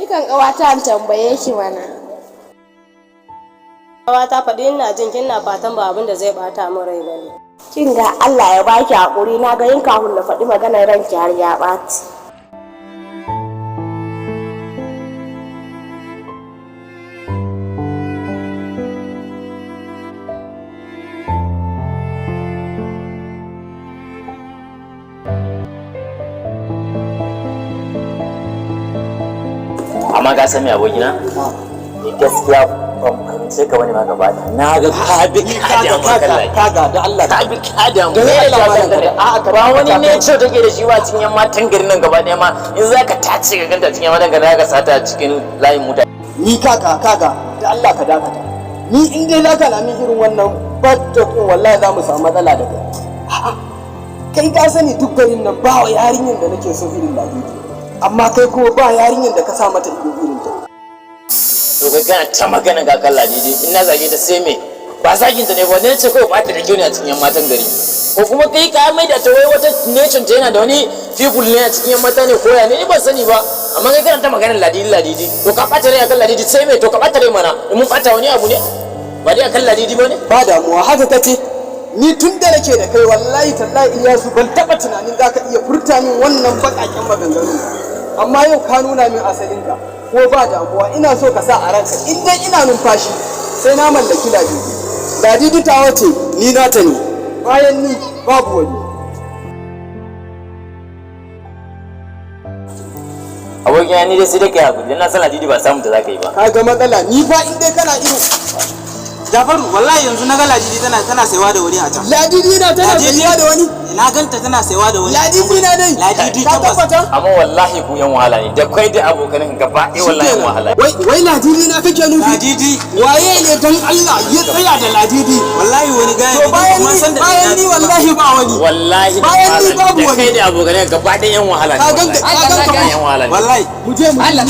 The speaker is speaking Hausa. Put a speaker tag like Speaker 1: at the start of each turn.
Speaker 1: Ni kan ƙawata an tambaye ki mana.
Speaker 2: Ƙawata faɗi ina jin kina fatan ba abin da zai bata min rai bane.
Speaker 1: Kin ga Allah ya baki hakuri, na ga yin kafin na faɗi maganar ranki har ya ɓaci.
Speaker 3: Amma ka san me abokina? Gaskiya ban fahimce ka wani ma gaba da na ga ka bi kaga da Allah ka bi kada mu ne labarin a ba wani ne ce take da shi wa cikin yan matan garin nan gaba daya ma in zaka tace ka ganta cikin matan garin ka sata cikin layin mutane
Speaker 4: ni kaga da Allah ka dakata ni in dai zaka na min irin wannan batta ko wallahi za mu samu matsala da kai ka sani duk garin nan ba yarinyar da nake so irin Ladidi amma kai kuma ba yarinyar da ka sa mata irin ta
Speaker 3: to kai kana ta magana ga kan Ladidi in na zage ta sai me ba zagin ta ne ba ne ce kawai ba ta da kyau ne a cikin matan gari ko kuma kai ka mai da ta wai wata nation ta yana da wani people ne a cikin mata ne koya ne ban sani ba amma kai kana ta magana Ladidi to ka bata rai akan Ladidi sai me to ka bata rai mana in mun bata wani abu ne ba dai akan Ladidi ba ne
Speaker 4: ba damuwa haka kace ni tun da nake da kai wallahi tallahi Iyasu ban taba tunanin zaka iya furta min wannan bakakken maganganu amma yau ka nuna min asalinka ko ba damuwa ina so ka sa a ranka in dai ina numfashi sai na mallaki Ladidi ta wace ni nata ne bayan ni babu wani
Speaker 3: abokin ni dai sai dai kai hakuri na san Ladidi ba samu da zaka yi ba
Speaker 4: kaga matsala ni fa in dai kana irin
Speaker 5: Jafaru wallahi yanzu na ga Ladidi tana saiwa da wani a can.
Speaker 4: Ladidi na tana saiwa da wani?
Speaker 5: Na ganta tana saiwa da wani.
Speaker 4: Ladidi na dai.
Speaker 5: Ladidi
Speaker 4: ka tabbata?
Speaker 3: Amma wallahi ku yan wahala ne da kai da abokan gaba ɗaya wallahi yan wahala.
Speaker 4: Wai Ladidi na kake nufi?
Speaker 5: Ladidi.
Speaker 4: Waye ne dan Allah ya tsaya da Ladidi?
Speaker 5: Wallahi wani gaya
Speaker 4: ne. To bayan ni wallahi ba wani.
Speaker 3: Wallahi
Speaker 4: bayan ni babu
Speaker 3: da
Speaker 4: wani.
Speaker 3: kai da abokan gaba ɗaya yan wahala ne.
Speaker 4: Ka ganta
Speaker 3: yan wahala ne.
Speaker 5: Wallahi.
Speaker 4: Mu je mu.
Speaker 1: Allah.